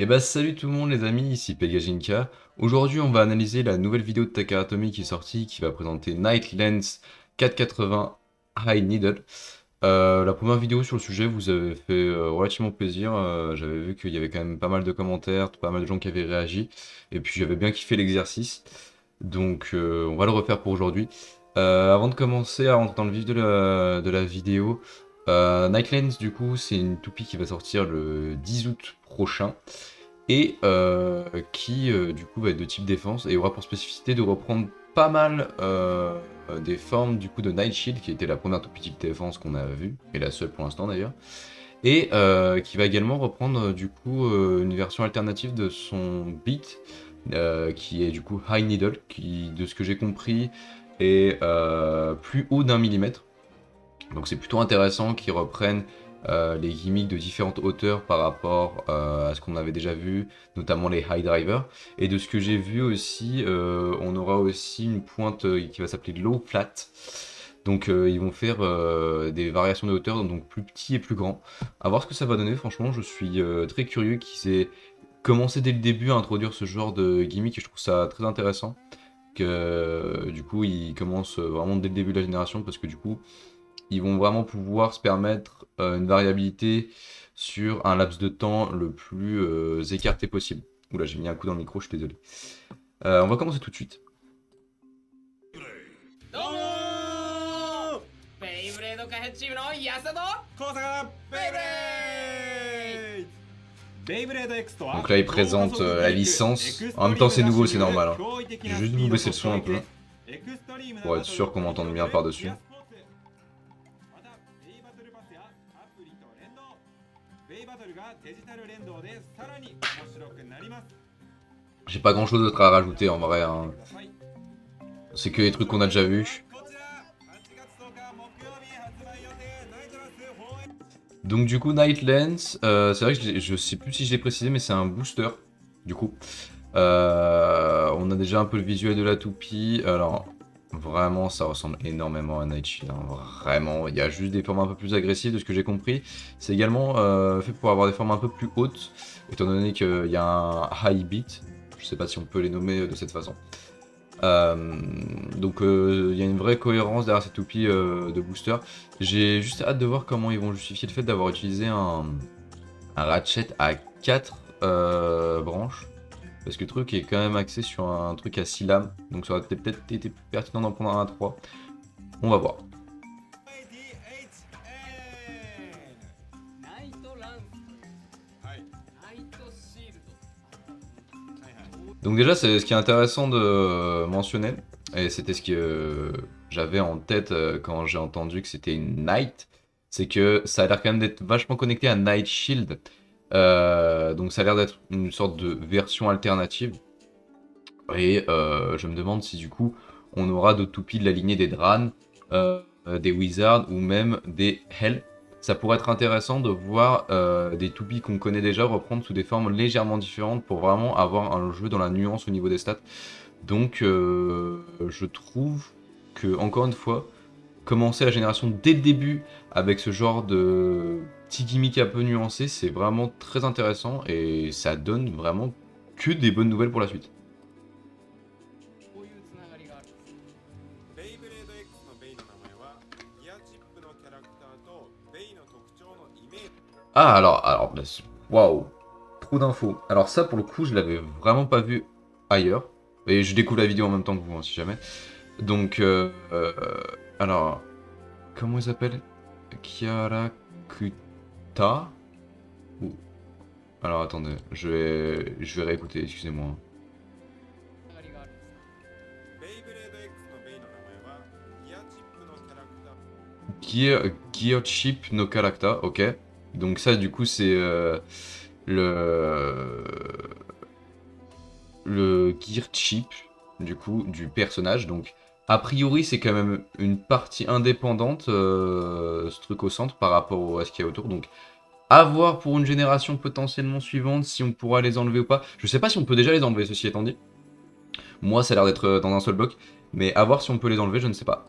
Et bah salut tout le monde les amis, ici Pegajinka. Aujourd'hui on va analyser la nouvelle vidéo de Takara Tomy qui est sortie, qui va présenter Night Lens 480 High Needle. La première vidéo sur le sujet vous avez fait relativement plaisir, j'avais vu qu'il y avait quand même pas mal de commentaires, pas mal de gens qui avaient réagi, et puis j'avais bien kiffé l'exercice, donc on va le refaire pour aujourd'hui. Avant de commencer à rentrer dans le vif de la vidéo, Night Lens du coup c'est une toupie qui va sortir le 10 août prochain et qui du coup va être de type défense et aura pour spécificité de reprendre pas mal des formes du coup de Night Shield qui était la première toupie type défense qu'on a vue et la seule pour l'instant d'ailleurs, et qui va également reprendre du coup une version alternative de son beat qui est du coup High Needle, qui de ce que j'ai compris est plus haut d'1 mm. Donc c'est plutôt intéressant qu'ils reprennent les gimmicks de différentes hauteurs par rapport à ce qu'on avait déjà vu, notamment les high drivers. Et de ce que j'ai vu aussi, on aura aussi une pointe qui va s'appeler low flat. Donc ils vont faire des variations de hauteur, donc plus petit et plus grand. À voir ce que ça va donner, franchement je suis très curieux qu'ils aient commencé dès le début à introduire ce genre de gimmick et je trouve ça très intéressant. Que du coup ils commencent vraiment dès le début de la génération parce que du coup ils vont vraiment pouvoir se permettre une variabilité sur un laps de temps le plus écarté possible. Oula, j'ai mis un coup dans le micro, je suis désolé. On va commencer tout de suite. どうもベイブレード開発チームの安田と高坂ベイブレードベイブレード X とは Donc là, il présente la licence. En même temps, c'est nouveau, c'est normal. Hein. Je vais juste vous baisser le son un peu pour être sûr qu'on m'entende bien par-dessus. J'ai pas grand-chose d'autre à rajouter en vrai. Hein. C'est que les trucs qu'on a déjà vus. Donc du coup Night Lens, c'est vrai que je sais plus si je l'ai précisé mais c'est un booster du coup. On a déjà un peu le visuel de la toupie, alors vraiment ça ressemble énormément à Night Shield, hein. Vraiment, il y a juste des formes un peu plus agressives de ce que j'ai compris. C'est également fait pour avoir des formes un peu plus hautes, étant donné qu'il y a un high beat, je sais pas si on peut les nommer de cette façon. Donc il y a une vraie cohérence derrière cette toupie de booster. J'ai juste hâte de voir comment ils vont justifier le fait d'avoir utilisé un ratchet à 4 branches. Parce que le truc est quand même axé sur un truc à 6 lames. Donc ça aurait peut-être été plus pertinent d'en prendre un à 3. On va voir. ナイトランナイトシール Donc déjà, ce qui est intéressant de mentionner, et c'était ce que j'avais en tête quand j'ai entendu que c'était une Night, c'est que ça a l'air quand même d'être vachement connecté à Night Shield. Donc ça a l'air d'être une sorte de version alternative. Et je me demande si du coup, on aura d'autres toupies de la lignée des Dran, des Wizards ou même des Hell. Ça pourrait être intéressant de voir des toupies qu'on connaît déjà reprendre sous des formes légèrement différentes pour vraiment avoir un jeu dans la nuance au niveau des stats. Donc je trouve que, encore une fois, commencer la génération dès le début avec ce genre de petit gimmick un peu nuancé, c'est vraiment très intéressant et ça donne vraiment que des bonnes nouvelles pour la suite. こういうつながりがあるんです。ベイブレード X のベイの名前はギアチップのキャラクターとベイの特徴のイメージ Ah, alors, bah, waouh, trop d'infos. Alors ça, pour le coup, je l'avais vraiment pas vu ailleurs. Et je découvre la vidéo en même temps que vous, hein, si jamais. Donc, alors, comment il s'appelle? Kiarakuta? Ou... Alors, attendez, je vais réécouter, excusez-moi. つながりがあるんです。ベイブレード X のベイの名前はギアチップのキャラクター Gear Chip no Character, ok. Donc ça, du coup, c'est le... le Gear Chip, du coup, du personnage. Donc, a priori, c'est quand même une partie indépendante, ce truc au centre, par rapport à ce qu'il y a autour. Donc, à voir pour une génération potentiellement suivante, si on pourra les enlever ou pas. Je sais pas si on peut déjà les enlever, ceci étant dit. Moi, ça a l'air d'être dans un seul bloc. Mais à voir si on peut les enlever, je ne sais pas.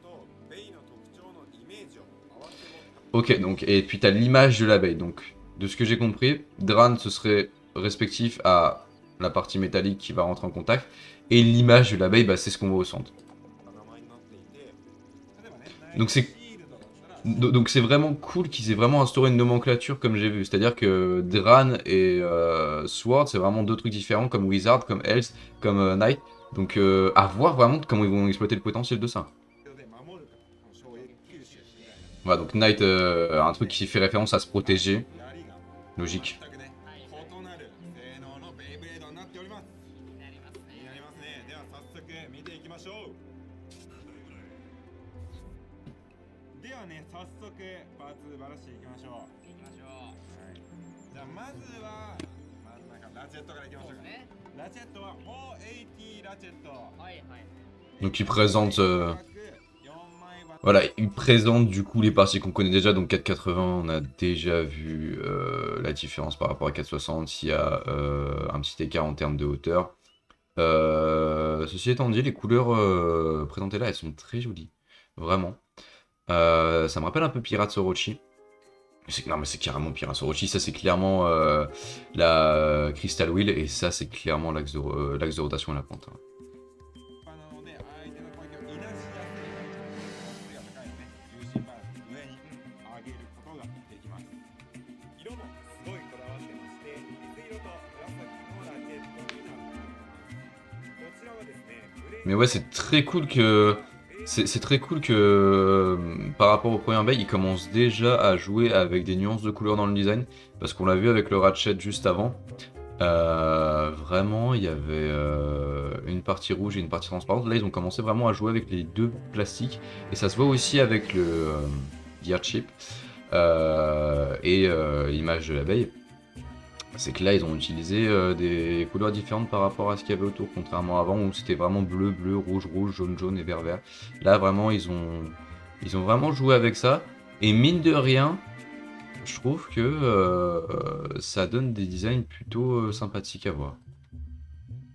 とベイの特徴のイメージを合わせ持った Ok, donc, et puis t'as l'image de l'abeille. Donc, de ce que j'ai compris, Dran ce serait respectif à la partie métallique qui va rentrer en contact, et l'image de l'abeille, bah, c'est ce qu'on voit au centre. 名前になっていて、例えばね、 Donc c'est シールドだったら donc c'est vraiment cool qu'ils aient vraiment instauré une nomenclature comme j'ai vu. C'est-à-dire que Dran et Sword, c'est vraiment deux trucs différents, comme Wizard, comme Health, comme Knight. Donc à voir vraiment comment ils vont exploiter le potentiel de ça. で守るか、この衝撃吸収みたいな Voilà, donc Knight, un truc qui fait référence à se protéger. 槍が Logique. 全くね、異なる性能のベイブレードになっております。なります気になりね。ますね。では早速見ていきましょう。ではね、早速パーツばらしていきましょう。行きましょう。はい。じゃあまずは真ん中ラチェットからいきましょうかね。ね。ラチェットは480ラチェット。はいはい。 Donc il présente, 4枚バ voilà, il présente du coup les parties qu'on connaît déjà. Donc 480, on a déjà vu la différence par rapport à 460. Il y a un petit écart en termes de hauteur. Ceci étant dit, les couleurs présentées là, elles sont très jolies, vraiment. Ça me rappelle un peu Pirates Orochi. Non mais c'est carrément Pirates Orochi, ça c'est clairement la Crystal Wheel, et ça c'est clairement l'axe de rotation à la pointe, hein. なので相手の攻撃をいなしやすい背が高いので重心バランス上に上げることができます。色もすごいこだわってまして、水色と紫のラケットになっています。こちらはですね、グレー Mais ouais, c'est très cool que c'est très cool que par rapport au premier bail, ils commencent déjà à jouer avec des nuances de couleurs dans le design, parce qu'on l'a vu avec le Ratchet juste avant. Vraiment, il y avait une partie rouge et une partie transparente. Là, ils ont commencé vraiment à jouer avec les deux plastiques, et ça se voit aussi avec le Gear Chip et l'image de l'abeille. C'est que là, ils ont utilisé des couleurs différentes par rapport à ce qu'il y avait autour, contrairement à avant où c'était vraiment bleu, bleu, rouge, rouge, jaune, jaune et vert, vert. Là, vraiment, ils ont vraiment joué avec ça. Et mine de rien, je trouve que ça donne des designs plutôt sympathiques à voir.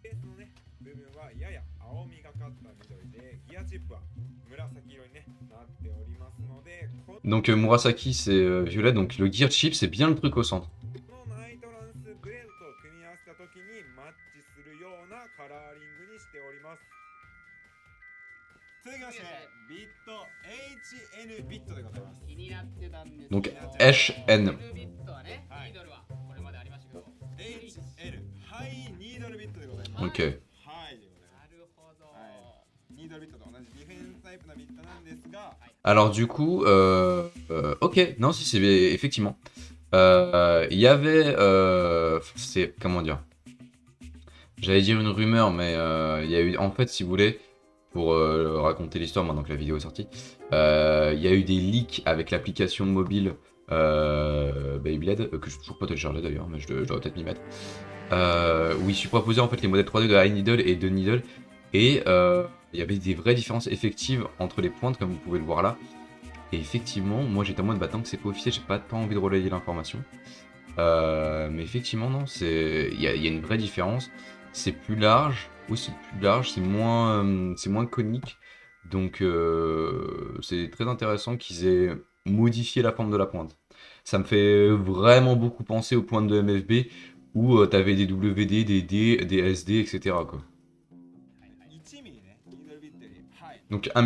ベースのね、部分はやや青みがかった緑で、ギアチップは紫色に、ね、なっておりますので、こ Donc Murasaki, c'est violet, donc le Gear Chip, c'est bien le truc au centre. のナイトランスグレードと組み合わせた時にマッチするようなカラーリングにしております。続きまして、ビット HN ビットでございます。気になってたんですけど。 Donc HN. ビットはね、はいミドルはこれまでありましたけど。 HL ハイニードルビットでございます。 Ok. はいでございます。なるほど。ニードルビットと同じディフェンスタイプなビットなんですが、 Alors du coup, ok, non, si c'est effectivement. Il y avait, c'est comment dire, j'allais dire une rumeur, mais il y a eu, en fait, si vous voulez, pour raconter l'histoire maintenant que la vidéo est sortie, il y a eu des leaks avec l'application mobile Beyblade, que je n'ai toujours pas téléchargé d'ailleurs, mais je devrais peut-être m'y mettre, où il superposait en fait les modèles 3D de High Needle et de Needle, et il y avait des vraies différences effectives entre les pointes, comme vous pouvez le voir là. Et effectivement, moi j'étais en mode bah tant que c'est pas officiel, j'ai pas envie de relayer l'information. Mais effectivement, non, il y a une vraie différence. C'est plus large, oui, c'est plus large, c'est moins conique. Donc c'est très intéressant qu'ils aient modifié la forme de la pointe. Ça me fait vraiment beaucoup penser aux pointes de MFB où t'avais des WD, des D, des SD, etc. quoi. 1ミリね、ニードルビットより、はい。 Donc 1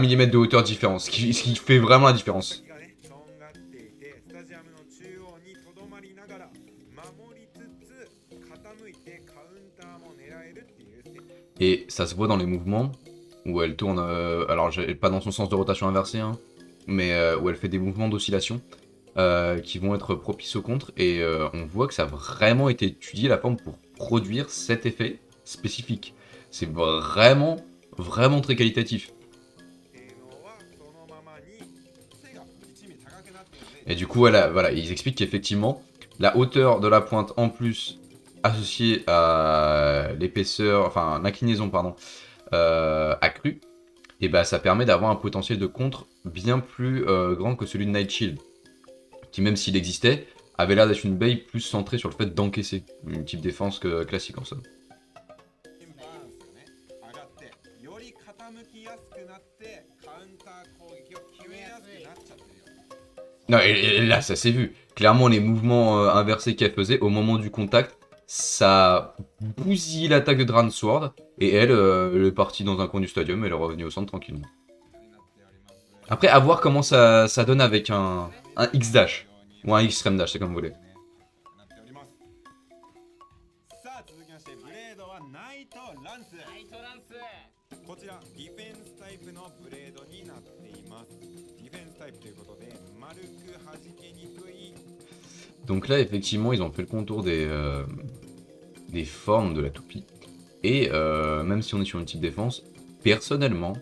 mm de hauteur différence, ce qui fait vraiment la différence. 先がね、とんがっていて、スタジアムの中央にとどまりながら守りつつ傾いてカウンターも狙えるっていうステップ。 Et ça se voit dans les mouvements où elle tourne, alors pas dans son sens de rotation inversée, hein, mais où elle fait des mouvements d'oscillation qui vont être propices au contre, et on voit que ça a vraiment été étudié la forme pour produire cet effet spécifique. C'est vraiment, vraiment très qualitatif. 性能はそのままに背が1ミリ高くなっているので、 Et du coup, voilà, ils expliquent qu'effectivement, la hauteur de la pointe en plus associée à l'épaisseur, enfin l'inclinaison, pardon, accrue, et bah ça permet d'avoir un potentiel de contre bien plus grand que celui de Night Shield, qui même s'il existait, avait l'air d'être une baille plus centrée sur le fait d'encaisser, une type défense classique en somme. バランスがね、上がってより傾きやすくなってカウンター攻撃を決めやすくなっちゃってるよ。 Non, et là, ça s'est vu. clairement les mouvements inversés qu'elle faisait au moment du contact, ça bousille l'attaque de Dransword. Et elle, elle est partie dans un coin du stadium, elle est revenue au centre tranquillement. Après, à voir comment ça donne avec un X-Dash. Ou un X-Rem Dash, c'est comme vous voulez. さあ続きましてブレードはナイトランス。ナイトランス。こちらディフェンスタイプのブレードになっています。ディフェンスタイプということで丸く弾けにくい。 Donc là, effectivement, ils ont fait le contour des formes de la toupie. Et même si on est sur une type défense, personnellement,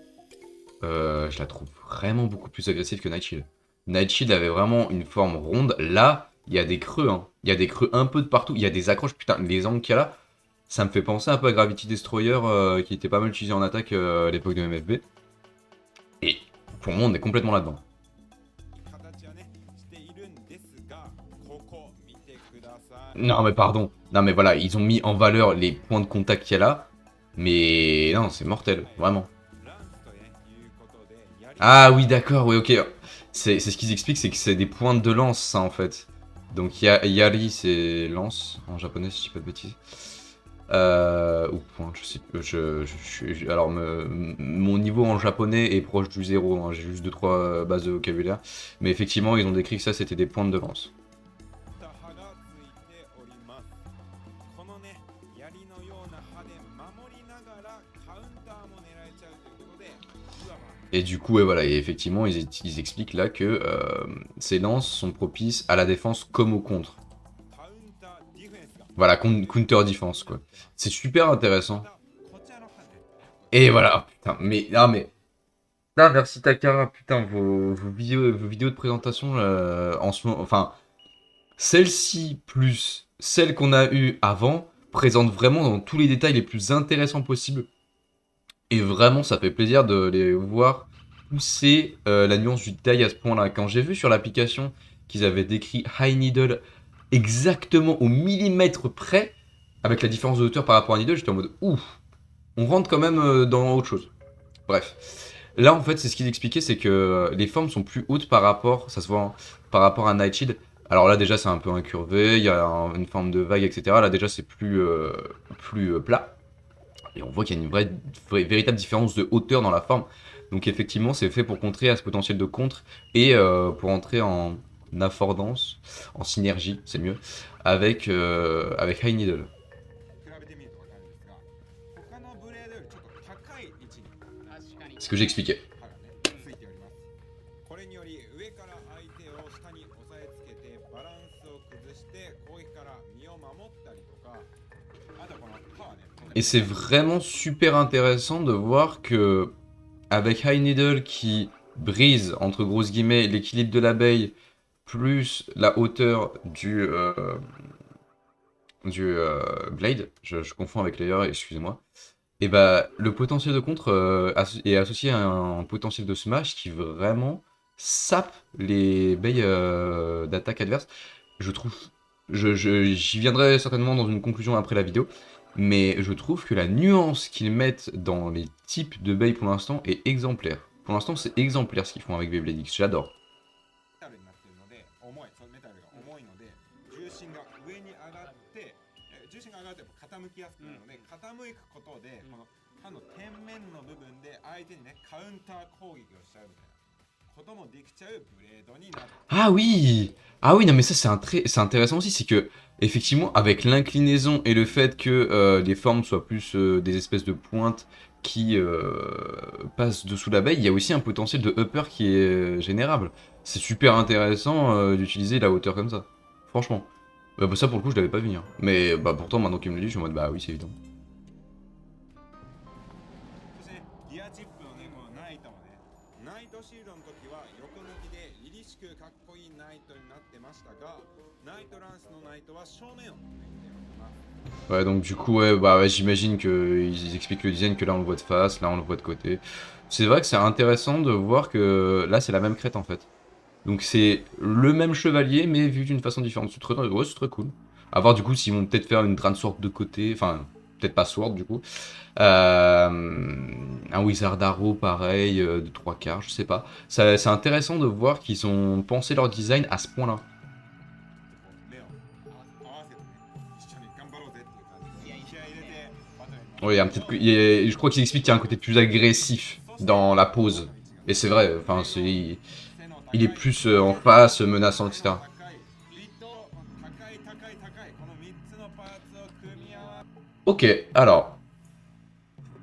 je la trouve vraiment beaucoup plus agressive que Nightshield. Nightshield avait vraiment une forme ronde. Là, il y a des creux. Hein. Il y a des creux un peu de partout. Il y a des accroches. Putain, les angles qu'il y a là, ça me fait penser un peu à Gravity Destroyer qui était pas mal utilisé en attaque à l'époque de MFB. Et pour moi, on est complètement là-dedans. 形はねしているんですが、ここ見てください。 Non mais pardon. Non mais voilà, ils ont mis en valeur les points de contact qu'il y a là. Mais non, c'est mortel, vraiment. ランスとねいうことでやり Ah oui, d'accord, oui, ok. C'est ce qu'ils expliquent, c'est que c'est des pointes de lance, ça, en fait. Donc Yari, c'est lance, en japonais, si je dis pas de bêtises. Ou point, je sais pas. Alors, mon niveau en japonais est proche du zéro, hein, j'ai juste 2-3 bases de vocabulaire. Mais effectivement, ils ont décrit que ça, c'était des pointes de lance. た刃がついております。このね槍のような刃で守りながらカウンターも狙えちゃうということで、いわば Et du coup, ouais, voilà, et effectivement, ils expliquent là que ces lances sont propices à la défense comme au contre. カウンターディフェンスが Voilà, counter defense, quoi. C'est super intéressant. こちらの刃ね Et voilà, putain, mais... Ah, mais... Ah, merci Takara, putain, vos vidéos de présentation en ce moment... Enfin, celle-ci plus celle qu'on a eue avant présentent vraiment dans tous les détails les plus intéressants possibles. Et vraiment, ça fait plaisir de les voir pousser la nuance du détail à ce point-là. Quand j'ai vu sur l'application qu'ils avaient décrit High Needle exactement au millimètre près, avec la différence de hauteur par rapport à Needle, j'étais en mode ouf, on rentre quand même dans autre chose. Bref. Là, en fait, c'est ce qu'ils expliquaient, c'est que les formes sont plus hautes par rapport, ça se voit, hein, par rapport à Nightshield. Alors là, déjà, c'est un peu incurvé, il y a une forme de vague, etc. Là, déjà, c'est plus plat. Et on voit qu'il y a une véritable différence de hauteur dans la forme. Donc effectivement, c'est fait pour contrer à ce potentiel de contre et pour entrer en affordance, en synergie, c'est mieux, avec High Needle. 比べてみると分かるんですが、他のブレードよりちょっと高い位置に確かに。 Ce que j'expliquais. 刃がねついております。これにより上から相手を下に押さえつけてバランスを崩して攻撃から身を守ったりとか、あとこの刃はね Et c'est vraiment super intéressant de voir que avec High Needle qui brise, entre grosses guillemets, l'équilibre de l'abeille plus la hauteur du Blade, je confonds avec l'ailleurs, excusez-moi, et bah le potentiel de contre est associé à un potentiel de smash qui vraiment sape les baies d'attaque adverse. Je trouve, j'y viendrai certainement dans une conclusion après la vidéo, mais je trouve que la nuance qu'ils mettent dans les types de baies pour l'instant est exemplaire. Pour l'instant, c'est exemplaire ce qu'ils font avec Beyblade X, j'adore. メタルになっているので重い、そのメタルが重いので重心が上に上がって重心が上がるとやっぱ傾きやすくなるので、傾くことでこの刃の天面の部分で相手にねカウンター攻撃をしちゃうみたいなこともできちゃうブレードになる。 Ah oui! Ah oui, non mais ça c'est intéressant aussi, c'est que effectivement avec l'inclinaison et le fait que les formes soient plus des espèces de pointes qui passent dessous la baie, il y a aussi un potentiel de upper qui est générable. C'est super intéressant d'utiliser la hauteur comme ça, franchement. Bah, ça pour le coup je l'avais pas vu venir. Mais bah pourtant maintenant qu'il me le dit, je suis en mode bah oui c'est évident. そしてねギアチップのねこのナイトもねナイトシールドの時は横向きで凛々しくかっこいいナイトになってましたがナイトランスのナイトは正面を向いております。 Ouais, donc du coup, ouais, bah, ouais, j'imagine qu'ils expliquent le design, que là on le voit de face, là on le voit de côté. C'est vrai que c'est intéressant de voir que là c'est la même crête en fait. Donc c'est le même chevalier mais vu d'une façon différente. C'est très, ouais, c'est très cool. À voir du coup s'ils vont peut-être faire une Dransword de côté, enfin peut-être pas Sword du coup. Un Wizard Arrow pareil, de 3/4, je sais pas. C'est intéressant de voir qu'ils ont pensé leur design à ce point-là. Oui, il y a un petit... je crois qu'il explique qu'il y a un côté plus agressif dans la pose. Et c'est vrai, enfin, il est plus en face, menaçant, etc. Ok, alors,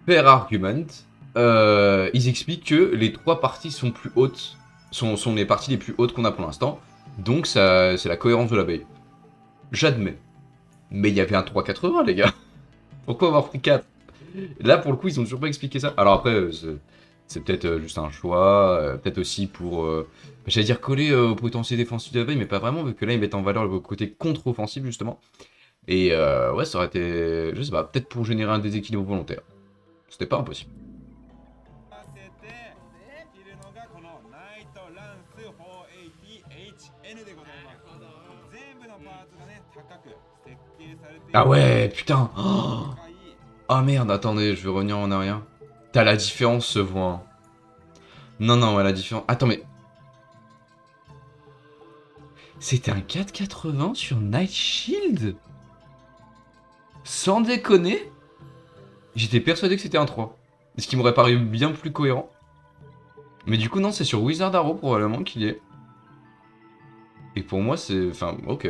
fair argument, ils expliquent que les 3 parties sont plus hautes, sont les parties les plus hautes qu'on a pour l'instant, donc ça, c'est la cohérence de l'abeille. J'admets. Mais il y avait un 3,80 les gars. Pourquoi avoir pris 4? Là pour le coup ils ont toujours pas expliqué ça. Alors après c'est peut-être juste un choix, peut-être aussi pour, j'allais dire coller au potentiel défensif de l'abeille, mais pas vraiment, vu que là ils mettent en valeur le côté contre-offensif justement. Et ouais ça aurait été, je sais pas, peut-être pour générer un déséquilibre volontaire. C'était pas impossible. Ah ouais, putain. Oh merde, attendez, je vais revenir en arrière. T'as la différence se voit. Non, non, ouais, la différence... Attends, mais... C'était un 4,80 sur Night Shield? Sans déconner? J'étais persuadé que c'était un 3. Ce qui m'aurait paru bien plus cohérent. Mais du coup, non, c'est sur Wizard Arrow probablement qu'il est. Et pour moi, c'est... Enfin, ok.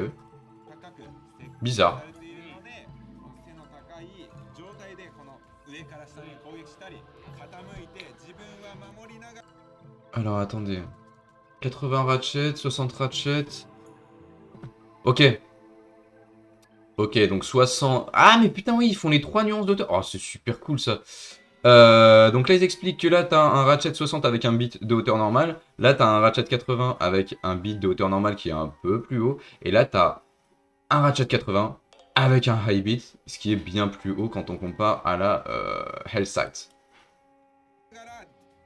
Bizarre. Alors, attendez. 80 ratchets, 60 ratchets... Ok. Ok, donc 60... Ah, mais putain, oui, ils font les 3 nuances d'auteur. Oh, c'est super cool, ça. Donc là, ils expliquent que là, t'as un ratchet 60 avec un bit de hauteur normale. Là, t'as un ratchet 80 avec un bit de hauteur normale qui est un peu plus haut. Et là, t'as un ratchet 80 avec un high bit, ce qui est bien plus haut quand on compare à la Hellsight.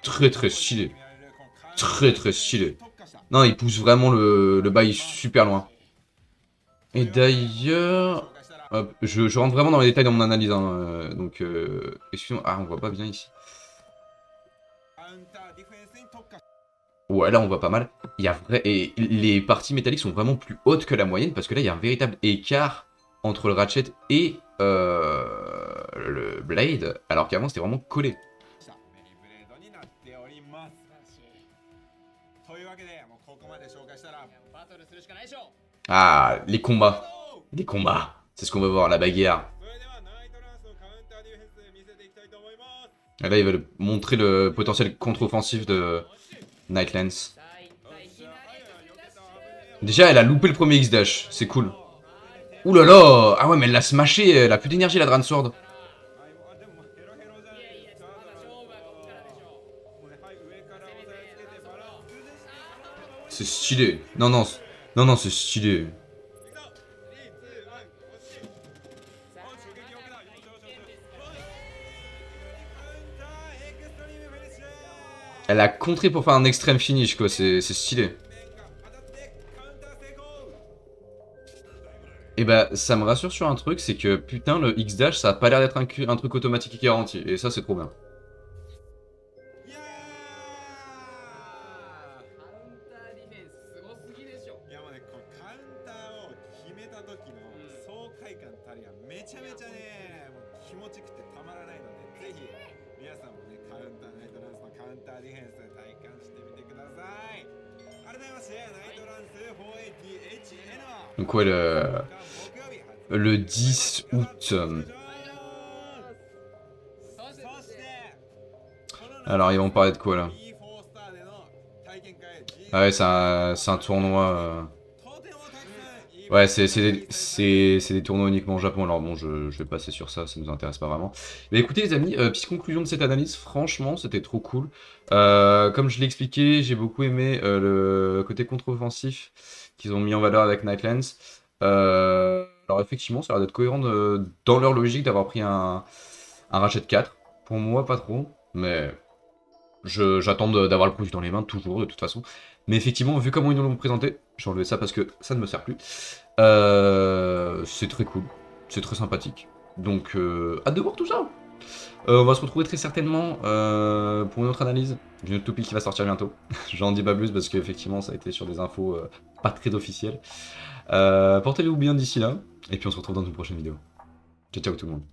Très très stylé. Très très stylé. Non, il pousse vraiment le bail super loin. Et d'ailleurs... Hop, je rentre vraiment dans les détails dans mon analyse, hein, donc excusez-moi, ah on voit pas bien ici. Ouais là on voit pas mal. Il y a vrai... Et les parties métalliques sont vraiment plus hautes que la moyenne parce que là il y a un véritable écart entre le ratchet et le blade, alors qu'avant c'était vraiment collé. Ah, les combats. Les combats. C'est ce qu'on va voir, la bagarre. Et là, ils veulent montrer le potentiel contre-offensif de Nightlands. Déjà, elle a loupé le premier X-Dash. C'est cool. Ouh là là. Ah ouais, mais elle l'a smashé. Elle a plus d'énergie, la Dragon Sword. C'est stylé. Non, non. Non, non, c'est stylé. Elle a contré pour faire un extrême finish, quoi. C'est stylé. Et bah, ça me rassure sur un truc, c'est que putain, le X-Dash, ça a pas l'air d'être un truc automatique et garanti. Et ça, c'est trop bien. Donc ouais, le 10 août. Alors, ils vont parler de quoi, là? Ah ouais, c'est un tournoi... Ouais, c'est des tournois uniquement au Japon, alors bon, je vais passer sur ça, ça nous intéresse pas vraiment. Mais écoutez les amis, petite conclusion de cette analyse, franchement, c'était trop cool. Comme je l'ai expliqué, j'ai beaucoup aimé le côté contre-offensif qu'ils ont mis en valeur avec Nightlands. Alors effectivement, ça a l'air d'être cohérent dans leur logique d'avoir pris un Ratchet 4. Pour moi, pas trop, mais j'attends d'avoir le produit dans les mains, toujours, de toute façon. Mais effectivement, vu comment ils nous l'ont présenté, j'ai enlevé ça parce que ça ne me sert plus. C'est très cool, c'est très sympathique. Donc, hâte de voir tout ça. On va se retrouver très certainement pour une autre analyse d'une autre topic qui va sortir bientôt. J'en dis pas plus parce qu'effectivement, ça a été sur des infos pas très officielles. Portez-vous bien d'ici là, et puis on se retrouve dans une prochaine vidéo. Ciao, ciao tout le monde.